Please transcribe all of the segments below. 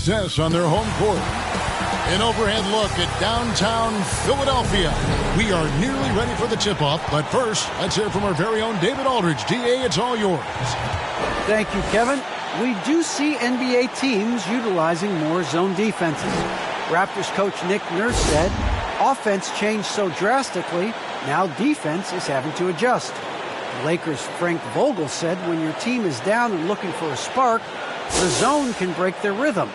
success on their home court. An overhead look at downtown Philadelphia. We are nearly ready for the tip-off, but first, let's hear from our very own David Aldridge. DA, it's all yours. Thank you, Kevin. We do see NBA teams utilizing more zone defenses. Raptors coach Nick Nurse said, offense changed so drastically, now defense is having to adjust. Lakers' Frank Vogel said when your team is down and looking for a spark, the zone can break their rhythm.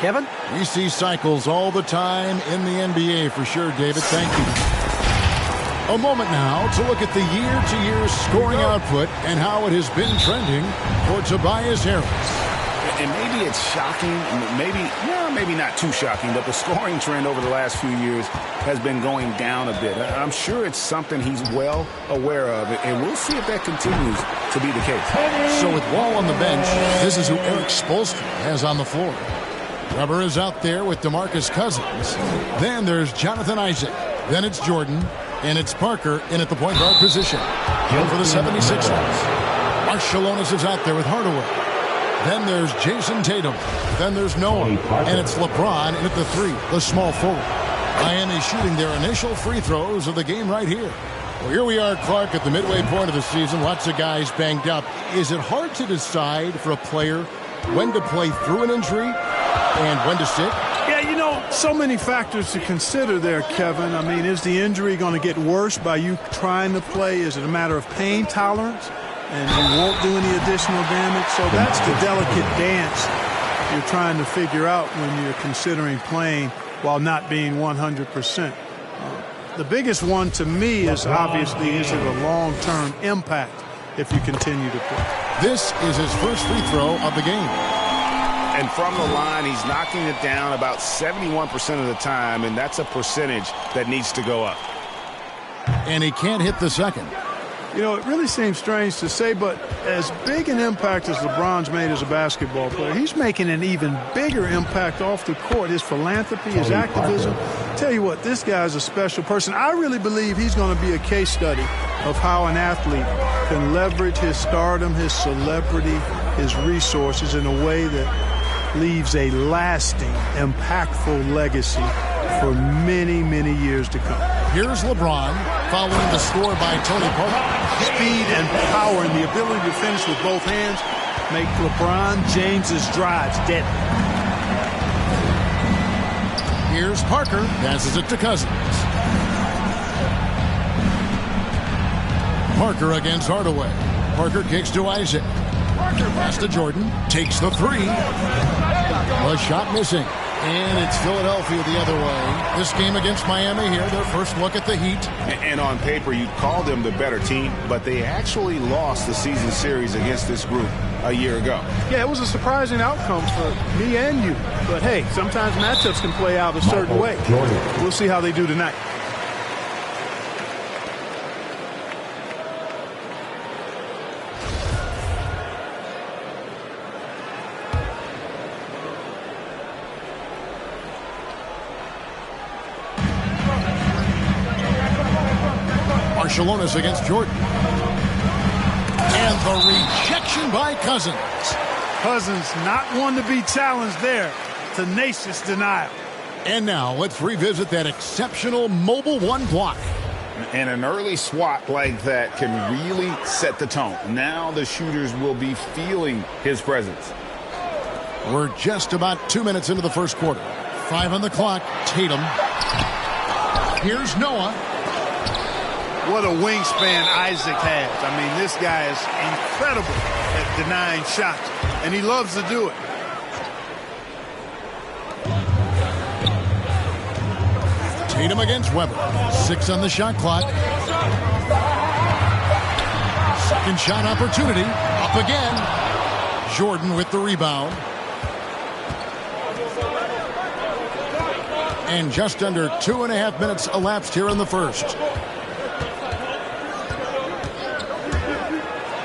Kevin? We see cycles all the time in the NBA for sure, David. Thank you. A moment now to look at the year-to-year scoring output and how it has been trending for Tobias Harris. And maybe it's shocking, maybe not too shocking, but the scoring trend over the last few years has been going down a bit. I'm sure it's something he's well aware of, and we'll see if that continues to be the case. So with Wall on the bench, this is who Eric Spoelstra has on the floor. Weber is out there with DeMarcus Cousins. Then there's Jonathan Isaac. Then it's Jordan. And it's Parker in at the point guard position. In for the 76ers. Marshallonis is out there with Hardaway. Then there's Jason Tatum. Then there's Noah. And it's LeBron in at the 3, the small forward. Miami shooting their initial free throws of the game right here. Well, here we are, Clark, at the midway point of the season. Lots of guys banged up. Is it hard to decide for a player when to play through an injury and when to sit? Yeah, you know, so many factors to consider there, Kevin. I mean, is the injury going to get worse by you trying to play? Is it a matter of pain tolerance and you won't do any additional damage? So that's the delicate dance you're trying to figure out when you're considering playing while not being 100%. The biggest one to me is obviously, is it a long-term impact if you continue to play? This is his first free throw of the game. And from the line, he's knocking it down about 71% of the time, and that's a percentage that needs to go up. And he can't hit the second. You know, it really seems strange to say, but as big an impact as LeBron's made as a basketball player, he's making an even bigger impact off the court. His philanthropy, his activism. Tell you what, this guy's a special person. I really believe he's going to be a case study of how an athlete can leverage his stardom, his celebrity, his resources in a way that leaves a lasting, impactful legacy for many, many years to come. Here's LeBron following the score by Tony Parker. Speed and power and the ability to finish with both hands make LeBron James's drives deadly. Here's Parker, passes it to Cousins. Parker against Hardaway. Parker kicks to Isaac. Pass to Jordan, takes the 3. A shot missing. And it's Philadelphia the other way. This game against Miami here, their first look at the Heat. And on paper, you'd call them the better team, but they actually lost the season series against this group a year ago. Yeah, it was a surprising outcome for me and you. But hey, sometimes matchups can play out a certain way. We'll see how they do tonight. Marshallonis against Jordan. And the rejection by Cousins. Cousins not one to be challenged there. Tenacious denial. And now let's revisit that exceptional mobile 1 block. And an early swat like that can really set the tone. Now the shooters will be feeling his presence. We're just about 2 minutes into the first quarter. 5 on the clock. Tatum. Here's Noah. What a wingspan Isaac has. I mean, this guy is incredible at denying shots, and he loves to do it. Tatum against Weber. 6 on the shot clock. Second shot opportunity. Up again. Jordan with the rebound. And just under 2.5 minutes elapsed here in the first.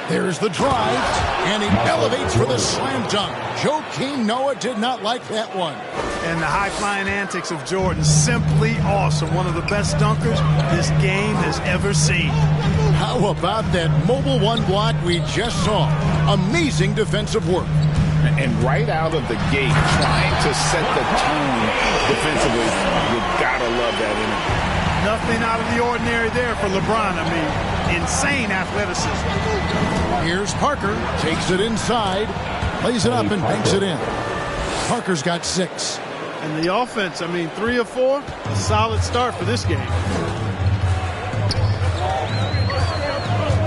There's the drive, and he elevates for the slam dunk. Joakim Noah did not like that one. And the high-flying antics of Jordan, simply awesome. One of the best dunkers this game has ever seen. How about that mobile 1 block we just saw? Amazing defensive work. And right out of the gate, trying to set the tone defensively, you gotta love that energy. Nothing out of the ordinary there for LeBron. I mean, insane athleticism. Here's Parker, takes it inside, lays it up and banks it in. Parker's got 6. And the offense, I mean, 3 of 4, a solid start for this game.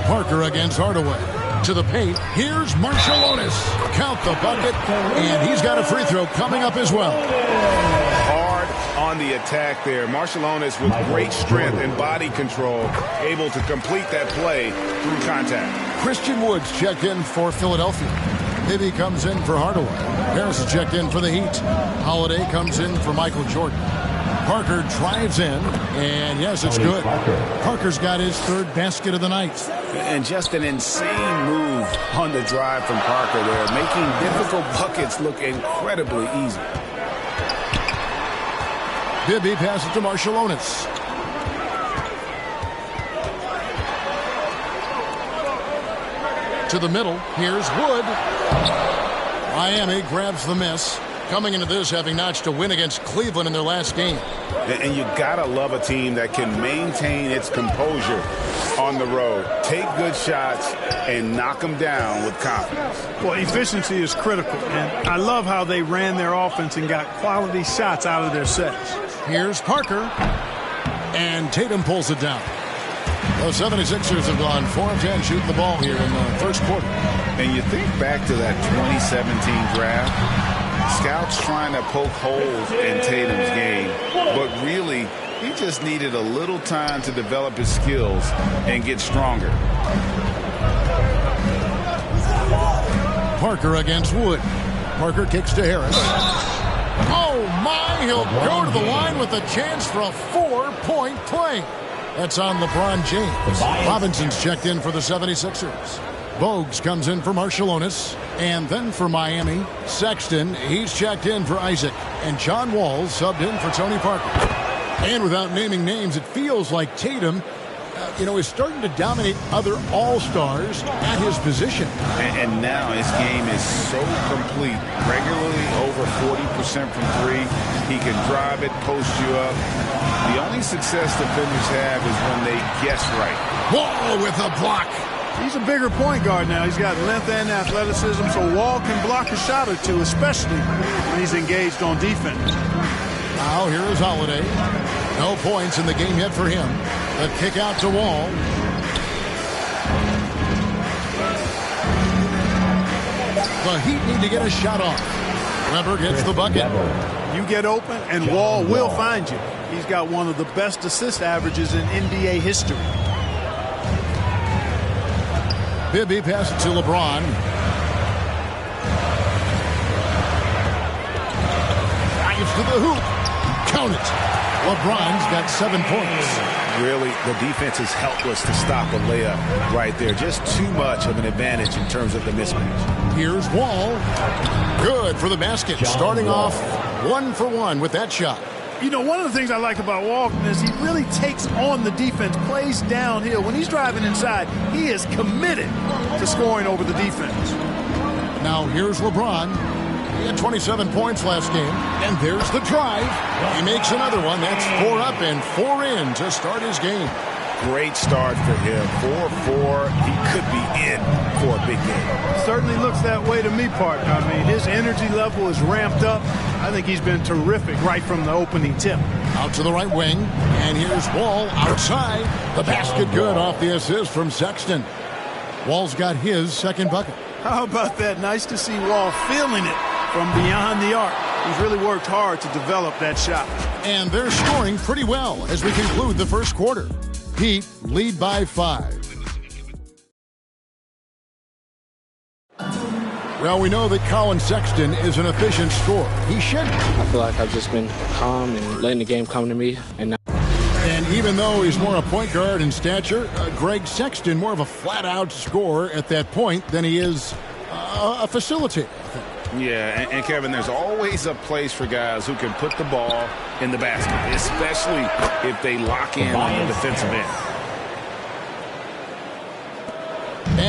Parker against Hardaway. To the paint, here's Marciulionis. Count the bucket, and he's got a free throw coming up as well. Hard on the attack there. Marciulionis with great strength and body control, able to complete that play through contact. Christian Woods checked in for Philadelphia. Bibby comes in for Hardaway. Harris is checked in for the Heat. Holiday comes in for Michael Jordan. Parker drives in, and yes, it's good. Parker's got his 3rd basket of the night. And just an insane move on the drive from Parker there, making difficult buckets look incredibly easy. Bibby passes to Marciulionis. To the middle, here's Wood. Miami grabs the miss. Coming into this, having notched a win against Cleveland in their last game. And you gotta love a team that can maintain its composure on the road. Take good shots and knock them down with confidence. Well, efficiency is critical, and I love how they ran their offense and got quality shots out of their sets. Here's Parker, and Tatum pulls it down. The 76ers have gone 4 of 10 shooting the ball here in the first quarter. And you think back to that 2017 draft, scouts trying to poke holes in Tatum's game, but really, he just needed a little time to develop his skills and get stronger. Parker against Wood. Parker kicks to Harris. Oh my, he'll go to the line with a chance for a 4-point play. That's on LeBron James. Robinson's checked in for the 76ers. Bogues comes in for Marciulionis. And then for Miami, Sexton, he's checked in for Isaac. And John Wall subbed in for Tony Parker. And without naming names, it feels like Tatum, is starting to dominate other all-stars at his position. And now his game is so complete. Regularly over 40% from 3. He can drive it, post you up. The only success defenders have is when they guess right. Wall with a block. He's a bigger point guard now. He's got length and athleticism, so Wall can block a shot or two, especially when he's engaged on defense. Now here is Holiday. No points in the game yet for him. The kick out to Wall. The Heat need to get a shot off. Weber gets the bucket. You get open, and Wall will find you. He's got one of the best assist averages in NBA history. Bibby passes to LeBron. Drives to the hoop. Count it. LeBron's got 7 points. Really, the defense is helpless to stop a layup right there. Just too much of an advantage in terms of the mismatch. Here's Wall. Good for the basket. Starting off 1 for 1 with that shot. One of the things I like about Walton is he really takes on the defense, plays downhill. When he's driving inside, he is committed to scoring over the defense. Now here's LeBron. He had 27 points last game. And there's the drive. He makes another one. That's 4 up and 4 in to start his game. Great start for him. 4-4. He could be in for a big game. Certainly looks that way to me, partner. I mean, his energy level is ramped up. I think he's been terrific right from the opening tip. Out to the right wing. And here's Wall outside. The basket good off the assist from Sexton. Wall's got his second bucket. How about that? Nice to see Wall feeling it from beyond the arc. He's really worked hard to develop that shot. And they're scoring pretty well as we conclude the first quarter. Heat lead by 5. Well, we know that Colin Sexton is an efficient scorer. He should be. I feel like I've just been calm and letting the game come to me. And even though he's more a point guard in stature, Greg Sexton more of a flat-out scorer at that point than he is a facilitator, I think. Yeah, and Kevin, there's always a place for guys who can put the ball in the basket, especially if they lock in on the defensive end.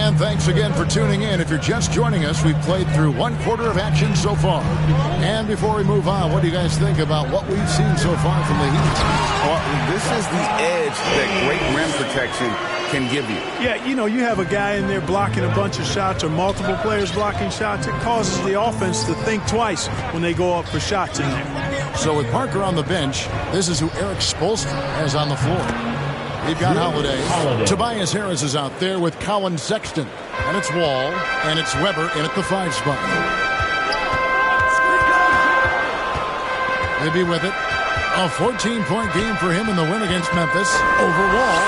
And thanks again for tuning in. If you're just joining us, we've played through 1/4 of action so far. And before we move on, what do you guys think about what we've seen so far from the Heat? Well, this is the edge that great rim protection can give you. Yeah, you know, you have a guy in there blocking a bunch of shots or multiple players blocking shots. It causes the offense to think twice when they go up for shots in there. So with Parker on the bench, this is who Eric Spoelstra has on the floor. We've got Holiday. Tobias Harris is out there with Colin Sexton. And it's Wall, and it's Weber in at the 5 spot. Maybe with it. A 14-point game for him in the win against Memphis over Wall.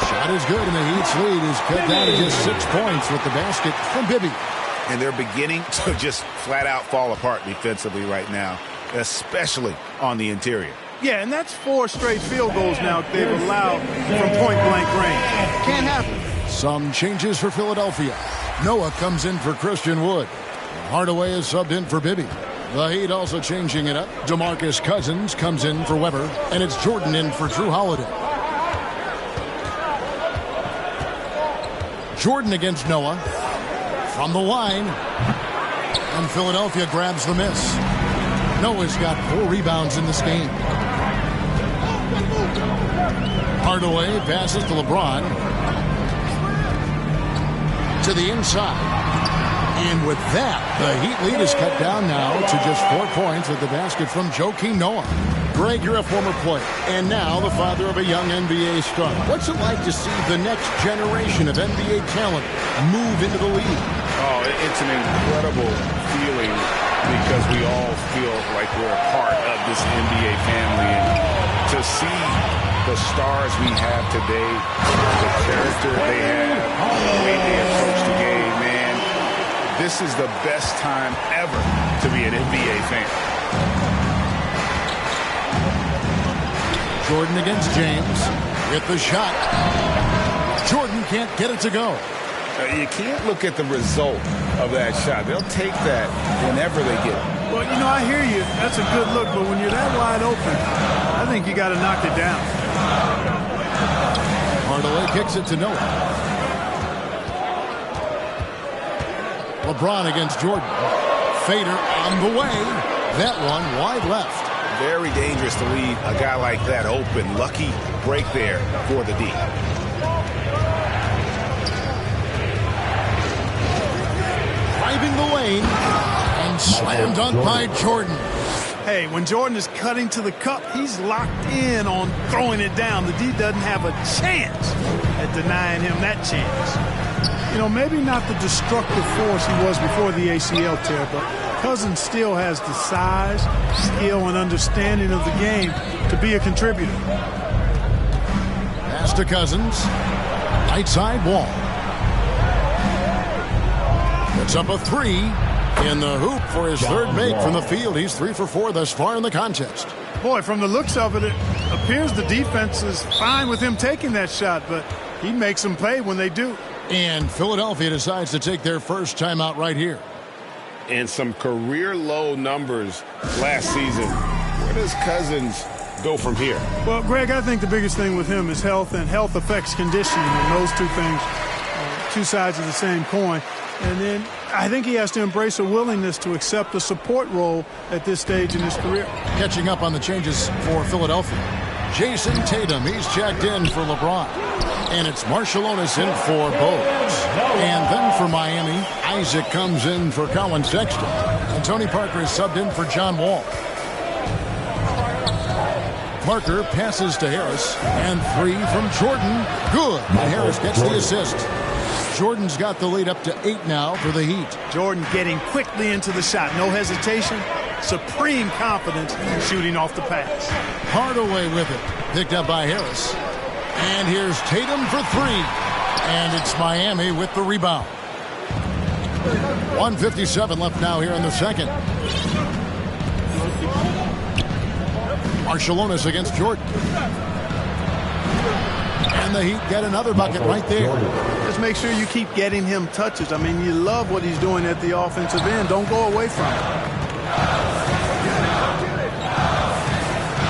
Shot is good, and the Heat's lead is cut down to just 6 points with the basket from Bibby. And they're beginning to just flat-out fall apart defensively right now, especially on the interior. Yeah, and that's 4 straight field goals now they've allowed from point-blank range. Can't happen. Some changes for Philadelphia. Noah comes in for Christian Wood. Hardaway is subbed in for Bibby. The Heat also changing it up. DeMarcus Cousins comes in for Weber, and it's Jordan in for Drew Holiday. Jordan against Noah. From the line. And Philadelphia grabs the miss. Noah's got 4 rebounds in this game. Hardaway passes to LeBron. To the inside. And with that, the Heat lead is cut down now to just 4 points with the basket from Joakim Noah. Greg, you're a former player, and now the father of a young NBA star. What's it like to see the next generation of NBA talent move into the league? Oh, it's an incredible feeling because we all feel like we're a part of this NBA family. And to see the stars we have today, the character they have, the way they approach the game, man, this is the best time ever to be an NBA fan. Jordan against James with the shot. Jordan can't get it to go. You can't look at the result of that shot. They'll take that whenever they get it. Well, you know, I hear you. That's a good look, but when you're that wide open, I think you got to knock it down. Hardaway kicks it to Noah. LeBron against Jordan. Fader on the way. That one wide left. Very dangerous to leave a guy like that open. Lucky break there for the D. Driving the lane and slam dunk by Jordan. Hey, when Jordan is cutting to the cup, he's locked in on throwing it down. The D doesn't have a chance at denying him that chance. You know, maybe not the destructive force he was before the ACL tear, but Cousins still has the size, skill, and understanding of the game to be a contributor. Pass to Cousins. Right side Wall. Puts up a 3 in the hoop for his 3rd make from the field. He's 3 for 4 thus far in the contest. Boy, from the looks of it, it appears the defense is fine with him taking that shot, but he makes them pay when they do. And Philadelphia decides to take their first timeout right here. And some career low numbers last season. Where does Cousins go from here? Well, Greg, I think the biggest thing with him is health, and health affects conditioning, and those two things are 2 sides of the same coin. And then I think he has to embrace a willingness to accept a support role at this stage in his career. Catching up on the changes for Philadelphia. Jason Tatum, he's checked in for LeBron. And it's Marshallonis in for Bogues. And then for Miami, Isaac comes in for Colin Sexton. And Tony Parker is subbed in for John Wall. Parker passes to Harris. And 3 from Jordan. Good. And Harris gets the assist. Jordan's got the lead up to 8 now for the Heat. Jordan getting quickly into the shot. No hesitation. Supreme confidence shooting off the pass. Hardaway with it. Picked up by Harris. And here's Tatum for 3. And it's Miami with the rebound. 1:57 left now here in the second. Marshallonis against Jordan. And the Heat get another bucket right there. Just make sure you keep getting him touches. I mean, you love what he's doing at the offensive end. Don't go away from it.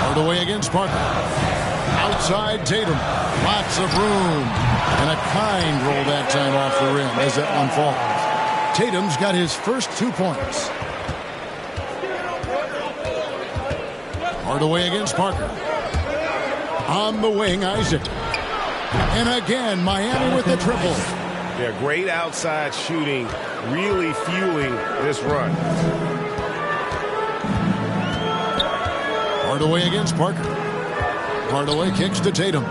Hardaway against Parker. Outside Tatum. Lots of room. And a kind roll that time off the rim as that one falls. Tatum's got his first 2 points. Hardaway against Parker. On the wing, Isaac. And again, Miami with the triple. Yeah, great outside shooting, really fueling this run. Hardaway against Parker. Hardaway kicks to Tatum.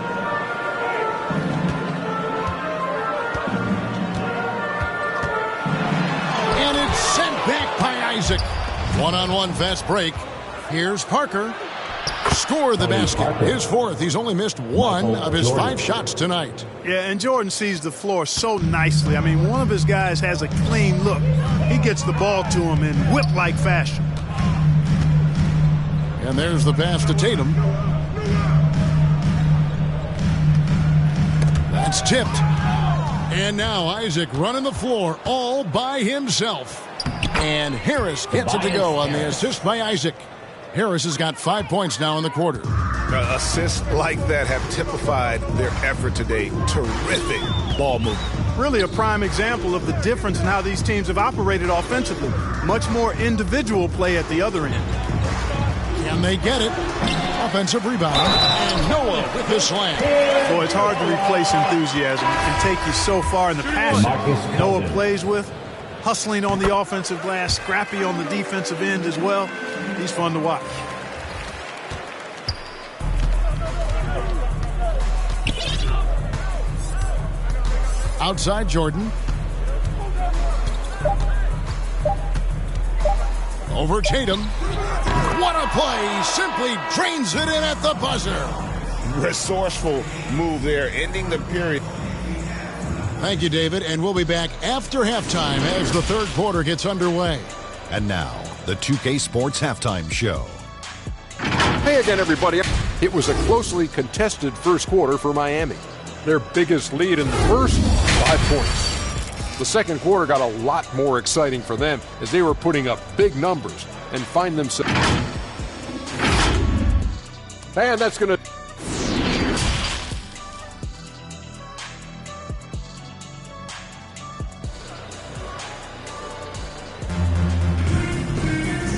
And it's sent back by Isaac. One-on-one fast break. Here's Parker. Score the basket. His fourth. He's only missed 1 of his 5 shots tonight. Yeah, and Jordan sees the floor so nicely. I mean, one of his guys has a clean look. He gets the ball to him in whip-like fashion. And there's the pass to Tatum. That's tipped. And now Isaac running the floor all by himself. And Harris gets it to go on the assist by Isaac. Harris has got 5 points now in the quarter. Assists like that have typified their effort today. Terrific ball movement. Really a prime example of the difference in how these teams have operated offensively. Much more individual play at the other end. Can they get it? Offensive rebound. And Noah with the slam. Boy, it's hard to replace enthusiasm. It can take you so far in the passion Noah plays with. Hustling on the offensive glass, scrappy on the defensive end as well. He's fun to watch. Outside Jordan. Over Tatum. What a play. Simply drains it in at the buzzer. Resourceful move there, ending the period. Thank you, David, and we'll be back after halftime as the third quarter gets underway. And now, the 2K Sports Halftime Show. Hey again, everybody. It was a closely contested first quarter for Miami. Their biggest lead in the first, 5 points. The second quarter got a lot more exciting for them as they were putting up big numbers and find themselves. And that's going to...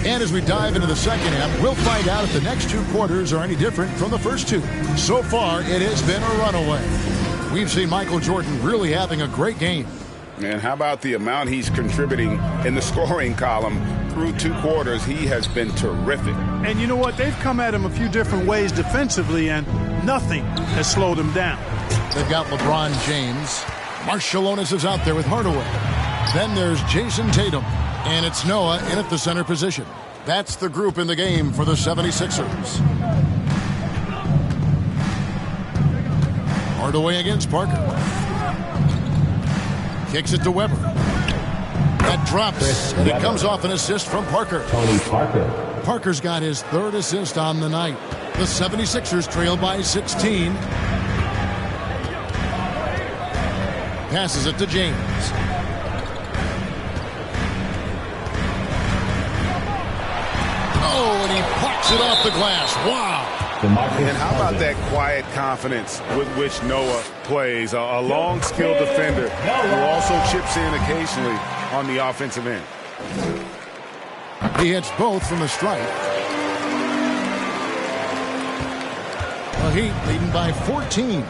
And as we dive into the second half, we'll find out if the next 2 quarters are any different from the first 2. So far, it has been a runaway. We've seen Michael Jordan really having a great game. And how about the amount he's contributing in the scoring column through 2 quarters? He has been terrific. And you know what? They've come at him a few different ways defensively, and nothing has slowed him down. They've got LeBron James. Marshallonis is out there with Hardaway. Then there's Jason Tatum. And it's Noah in at the center position. That's the group in the game for the 76ers. Hardaway against Parker. Kicks it to Weber. That drops, and it comes off an assist from Parker. Parker's got his 3rd assist on the night. The 76ers trail by 16. Passes it to James. Oh, and he plucks it off the glass. Wow. And how about that quiet confidence with which Noah plays? A long, skilled defender who also chips in occasionally on the offensive end. He hits both from the stripe. The Heat leading by 14.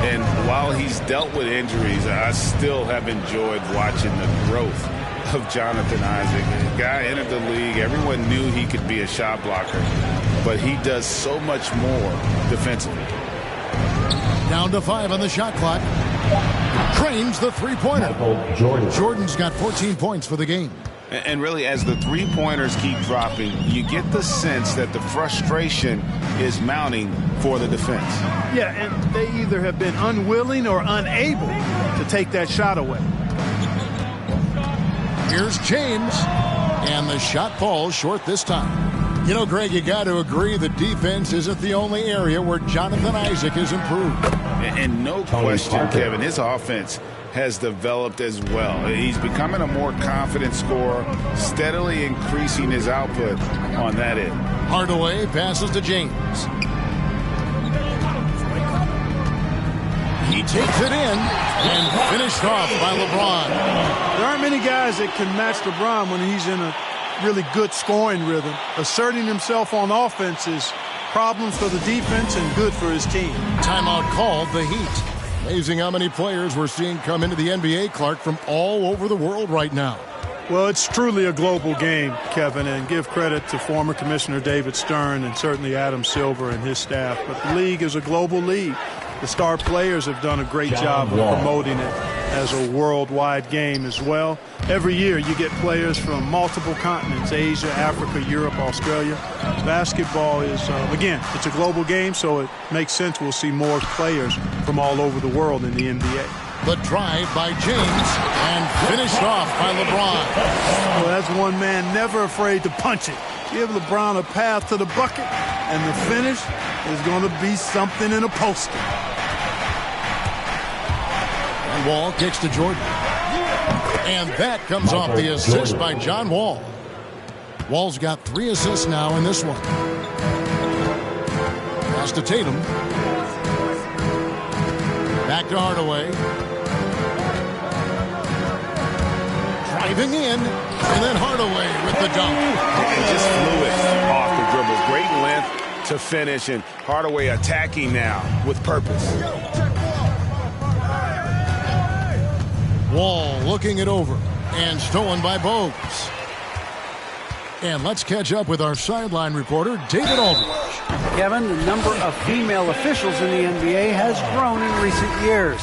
And while he's dealt with injuries, I still have enjoyed watching the growth of Jonathan Isaac. The guy entered the league. Everyone knew he could be a shot blocker, but he does so much more defensively. Down to 5 on the shot clock. Cranes the three-pointer. Jordan's got 14 points for the game. And really, as the three-pointers keep dropping, you get the sense that the frustration is mounting for the defense. Yeah, and they either have been unwilling or unable to take that shot away. Here's James, and the shot falls short this time. You know, Greg, you got to agree the defense isn't the only area where Jonathan Isaac has improved. And no question, Kevin, his offense has developed as well. He's becoming a more confident scorer, steadily increasing his output on that end. Hardaway passes to James. He takes it in and finished off by LeBron. There aren't many guys that can match LeBron when he's in a really good scoring rhythm. Asserting himself on offense is problems for the defense and good for his team. Timeout called, the Heat. Amazing how many players we're seeing come into the NBA, Clark, from all over the world right now. Well, it's truly a global game, Kevin, and give credit to former Commissioner David Stern and certainly Adam Silver and his staff. But the league is a global league. The star players have done a great job of promoting it as a worldwide game as well. Every year you get players from multiple continents, Asia, Africa, Europe, Australia. Basketball is, again, it's a global game, so it makes sense we'll see more players from all over the world in the NBA. The drive by James and finished off by LeBron. Well, that's one man never afraid to punch it. Give LeBron a path to the bucket, and the finish is going to be something in a poster. And Wall kicks to Jordan. And that comes off the assist by John Wall. Wall's got 3 assists now in this one. Pass to Tatum. Back to Hardaway. Driving in, and then Hardaway with the dunk. And just fluid off the dribble. Great length to finish, and Hardaway attacking now with purpose. Wall looking it over, and stolen by Bogues. And let's catch up with our sideline reporter, David Aldridge. Kevin, the number of female officials in the NBA has grown in recent years.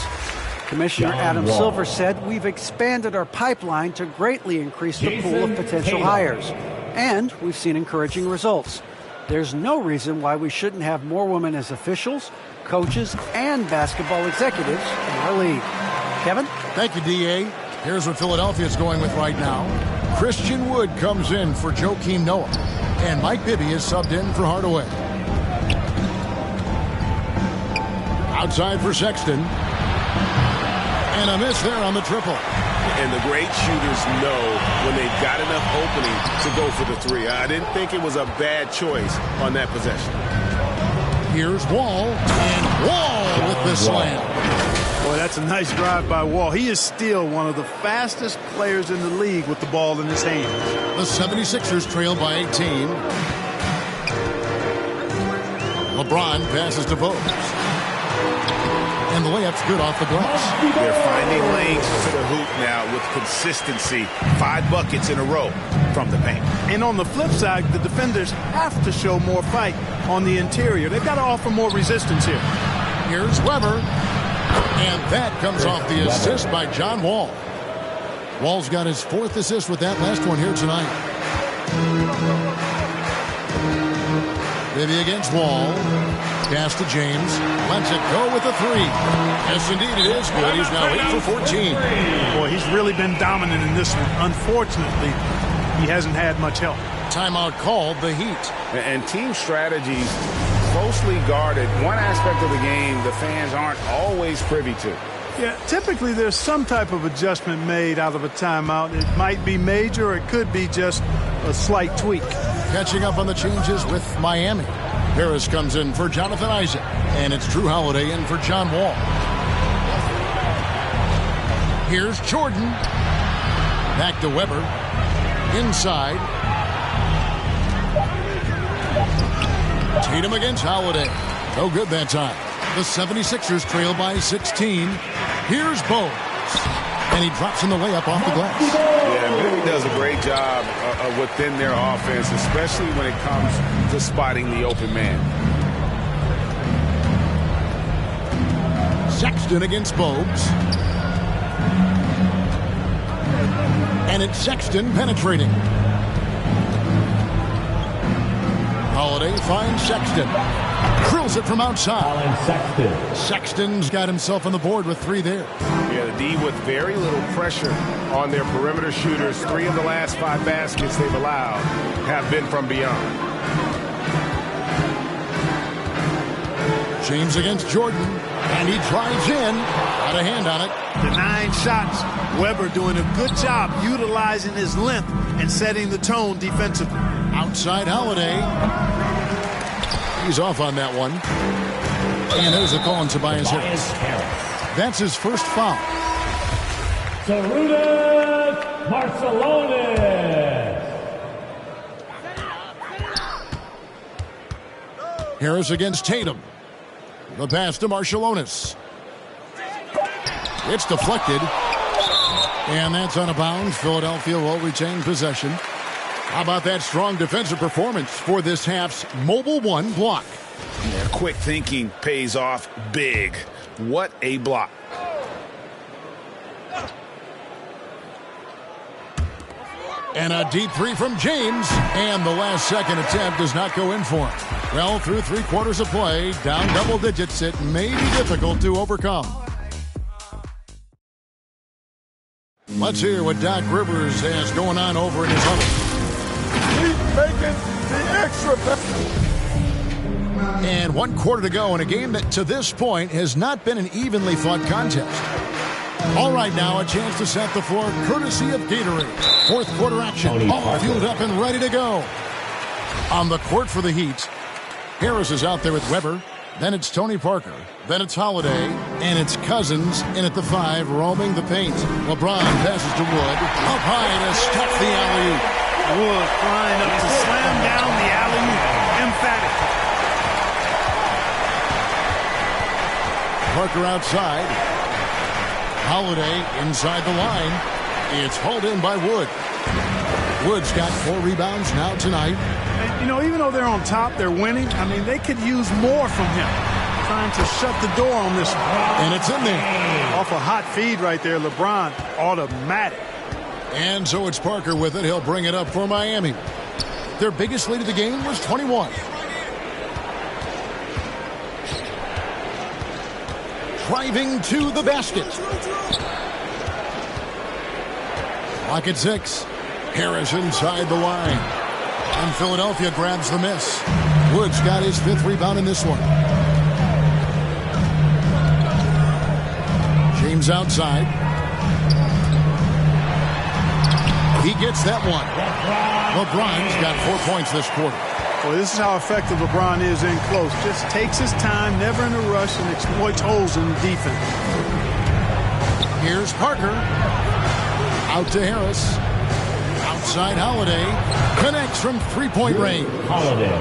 Commissioner Adam Silver said we've expanded our pipeline to greatly increase the pool of potential hires. And we've seen encouraging results. There's no reason why we shouldn't have more women as officials, coaches, and basketball executives in our league. Kevin? Thank you, D.A. Here's what Philadelphia is going with right now. Christian Wood comes in for Joakim Noah. And Mike Bibby is subbed in for Hardaway. Outside for Sexton. And a miss there on the triple. And the great shooters know when they've got enough opening to go for the 3. I didn't think it was a bad choice on that possession. Here's Wall, and Wall with the slam. Boy, that's a nice drive by Wall. He is still one of the fastest players in the league with the ball in his hands. The 76ers trail by 18. LeBron passes to Bogues. And the layup's good off the glass. They're finding lanes to the hoop now with consistency. 5 buckets in a row from the paint. And on the flip side, the defenders have to show more fight on the interior. They've got to offer more resistance here. Here's Weber. And that comes off the assist by John Wall. Wall's got his 4th assist with that last one here tonight. Bibby against Wall. Pass to James. Lets it go with a 3. Yes, indeed, it is good. He's now 8 for 14. Boy, he's really been dominant in this one. Unfortunately, he hasn't had much help. Timeout called, the Heat. And team strategies closely guarded. One aspect of the game the fans aren't always privy to. Yeah, typically there's some type of adjustment made out of a timeout. It might be major, or it could be just a slight tweak. Catching up on the changes with Miami. Harris comes in for Jonathan Isaac. And it's Drew Holiday in for John Wall. Here's Jordan. Back to Weber. Inside. Tatum against Holiday. No good that time. The 76ers trail by 16. Here's Bogues. And he drops in the layup off the glass. Yeah, Billy does a great job within their offense, especially when it comes to spotting the open man. Sexton against Bogues. And it's Sexton penetrating. Holiday finds Sexton. Drills it from outside. Sexton's got himself on the board with 3 there. Yeah, the D with very little pressure on their perimeter shooters. 3 of the last 5 baskets they've allowed have been from beyond. James against Jordan. And he drives in. Got a hand on it. The 9 shots. Weber doing a good job utilizing his length and setting the tone defensively. Outside Holiday. He's off on that one. And there's a call on Tobias Harris. That's his first foul. Harris against Tatum. The pass to Marciulionis. It's deflected. And that's out of bounds. Philadelphia will retain possession. How about that strong defensive performance for this half's Mobile One block? Yeah, quick thinking pays off big. What a block. And a deep three from James. And the last second attempt does not go in for him. Well, through 3 quarters of play, down double digits, it may be difficult to overcome. Let's hear what Doc Rivers has going on over in his huddle. Keep making the extra pass. And 1 quarter to go in a game that to this point has not been an evenly fought contest. All right, now a chance to set the floor courtesy of Gatorade. 4th quarter action, all fueled up and ready to go. On the court for the Heat, Harris is out there with Weber. Then it's Tony Parker. Then it's Holiday. And it's Cousins in at the 5, roaming the paint. LeBron passes to Wood. Up high to stuff the alley-oop. Wood flying up to slam down the alley-oop. Emphatic. Parker outside. Holiday inside the line. It's hauled in by Wood. Wood's got 4 rebounds now tonight. And, you know, even though they're on top, they're winning. I mean, they could use more from him. Trying to shut the door on this one. And it's in there. Off a hot feed right there, LeBron. Automatic. And so it's Parker with it. He'll bring it up for Miami. Their biggest lead of the game was 21. Driving to the basket. Clock at 6. Harris inside the line. And Philadelphia grabs the miss. Wood's got his 5th rebound in this one. James outside. He gets that one. LeBron's got 4 points this quarter. Well, this is how effective LeBron is in close. Just takes his time, never in a rush, and exploits holes in the defense. Here's Parker. Out to Harris. Outside Holiday. Connects from 3-point range. Holiday.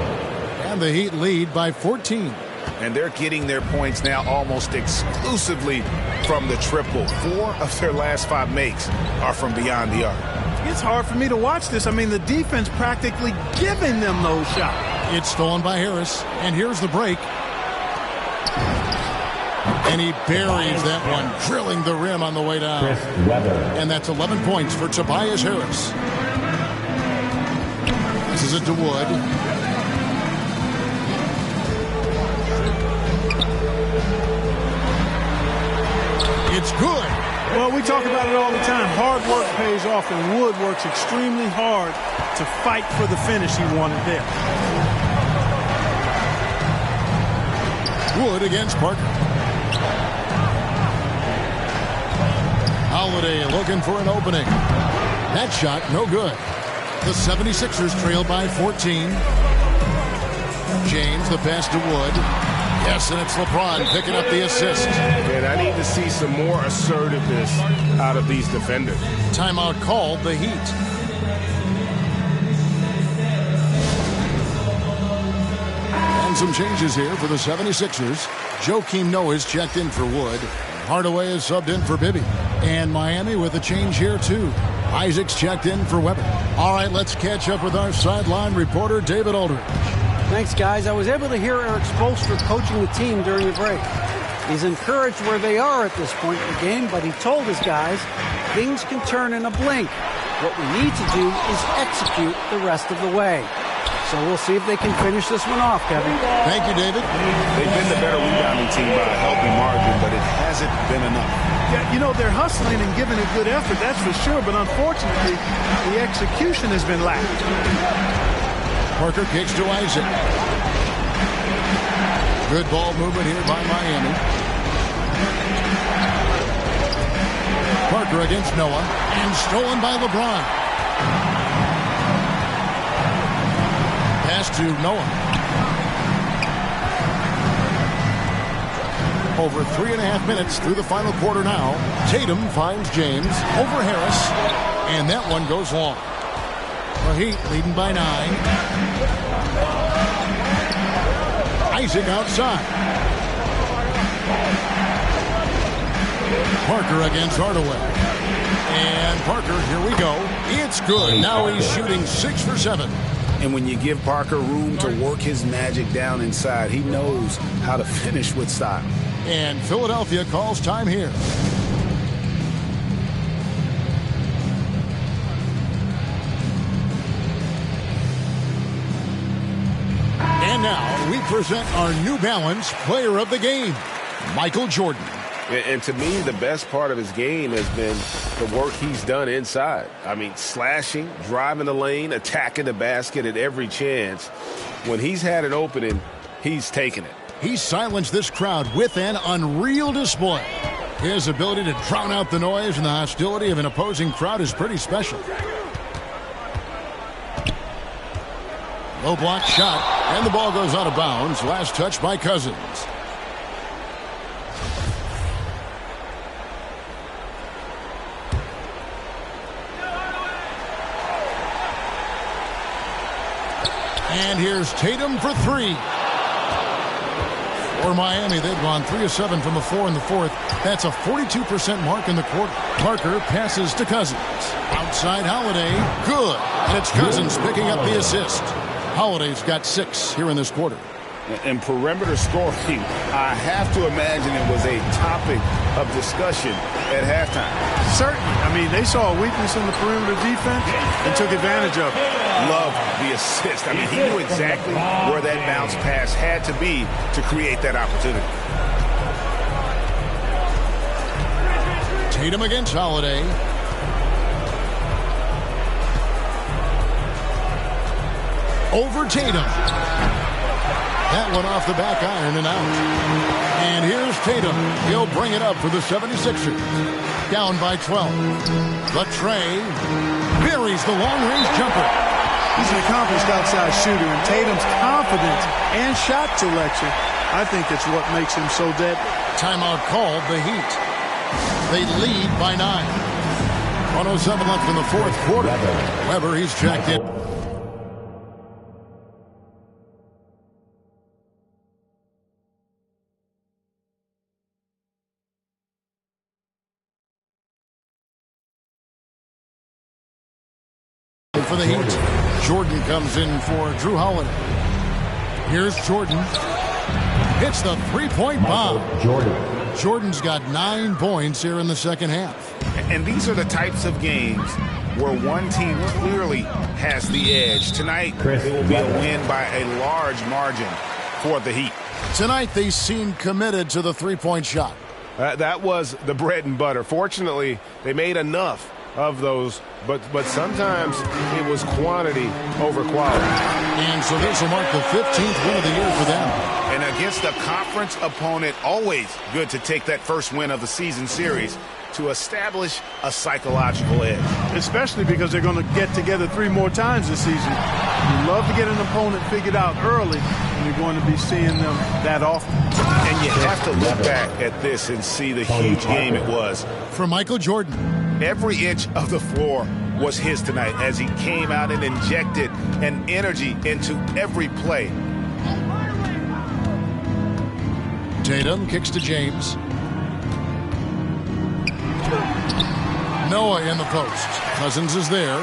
And the Heat lead by 14. And they're getting their points now almost exclusively from the triple. 4 of their last 5 makes are from beyond the arc. It's hard for me to watch this. I mean, the defense practically giving them those shots. It's stolen by Harris. And here's the break. And he buries that one, drilling the rim on the way down. And that's 11 points for Tobias Harris. This is it to Wood. It's good. Well, we talk about it all the time. Hard work pays off, and Wood works extremely hard to fight for the finish he wanted there. Wood against Parker. Holiday looking for an opening. That shot, no good. The 76ers trail by 14. James, the pass to Wood. Yes, and it's LeBron picking up the assist. And I need to see some more assertiveness out of these defenders. Timeout called, the Heat. And some changes here for the 76ers. Joakim Noah is checked in for Wood. Hardaway is subbed in for Bibby. And Miami with a change here, too. Isaac's checked in for Weber. All right, let's catch up with our sideline reporter, David Aldridge. Thanks, guys. I was able to hear Eric Spoelstra coaching the team during the break. He's encouraged where they are at this point in the game, but he told his guys things can turn in a blink. What we need to do is execute the rest of the way. So we'll see if they can finish this one off, Kevin. Thank you, David. They've been the better rebounding team by a healthy margin, but it hasn't been enough. Yeah, you know, they're hustling and giving a good effort, that's for sure, but unfortunately, the execution has been lacking. Parker kicks to Isaac. Good ball movement here by Miami. Parker against Noah. And stolen by LeBron. Pass to Noah. Over 3.5 minutes through the final quarter now. Tatum finds James over Harris, and that one goes long. The Heat leading by 9. Isaac outside. Parker against Hardaway. And Parker, here we go. It's good. Now he's shooting 6 for 7. And when you give Parker room to work his magic down inside, he knows how to finish with style. And Philadelphia calls time here. And now we present our New Balance Player of the Game, Michael Jordan. And to me, the best part of his game has been the work he's done inside. I mean, slashing, driving the lane, attacking the basket at every chance. When he's had an opening, he's taken it. He silenced this crowd with an unreal display. His ability to drown out the noise and the hostility of an opposing crowd is pretty special. Low block shot, and the ball goes out of bounds. Last touch by Cousins. And here's Tatum for 3. For Miami, they've gone 3 of 7 from the floor in the fourth. That's a 42% mark in the quarter. Parker passes to Cousins. Outside Holiday, good. And it's Cousins picking up the assist. Holiday's got 6 here in this quarter. And perimeter scoring, I have to imagine it was a topic of discussion at halftime. Certainly. I mean, they saw a weakness in the perimeter defense and took advantage of it. Loved the assist. I mean, he knew exactly where that bounce pass had to be to create that opportunity. Tatum against Holiday. Over Tatum. That one off the back iron and out. And here's Tatum. He'll bring it up for the 76ers. Down by 12. But Trey buries the long-range jumper. He's an accomplished outside shooter, and Tatum's confidence and shot selection, I think it's what makes him so deadly. Timeout called the Heat. They lead by 9. 107 left in the fourth quarter. Weber, he's checked in. For the Heat, Jordan comes in for Drew Holiday. Here's Jordan. Hits the three-point bomb. Jordan's got 9 points here in the second half. And these are the types of games where one team clearly has the edge. Tonight, it will be a win by a large margin for the Heat. Tonight, they seem committed to the three-point shot. That was the bread and butter. Fortunately, they made enough of those, but sometimes it was quantity over quality. And so this will mark the 15th win of the year for them. And against a conference opponent, always good to take that first win of the season series to establish a psychological edge. Especially because they're going to get together 3 more times this season. You love to get an opponent figured out early, and you're going to be seeing them that often. And you have to look back at this and see the huge game it was. For Michael Jordan. Every inch of the floor was his tonight as he came out and injected an energy into every play. Tatum kicks to James. Noah in the post. Cousins is there.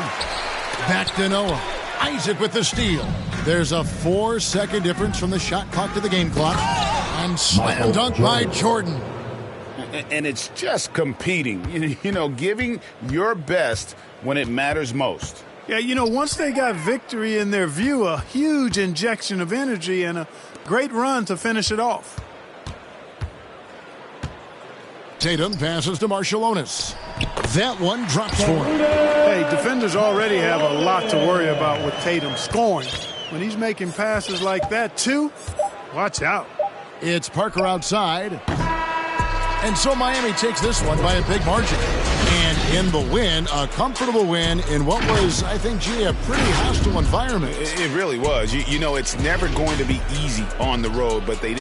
Back to Noah. Isaac with the steal. There's a 4-second difference from the shot clock to the game clock. And slam dunk by Jordan. And it's just competing, you know, giving your best when it matters most. Yeah, you know, once they got victory in their view, a huge injection of energy and a great run to finish it off. Tatum passes to Marciulionis. That one drops for him. Hey, defenders already have a lot to worry about with Tatum scoring. When he's making passes like that, too, watch out. It's Parker outside. And so Miami takes this one by a big margin. And in the win, a comfortable win in what was, I think, a pretty hostile environment. It really was. You know, it's never going to be easy on the road, but they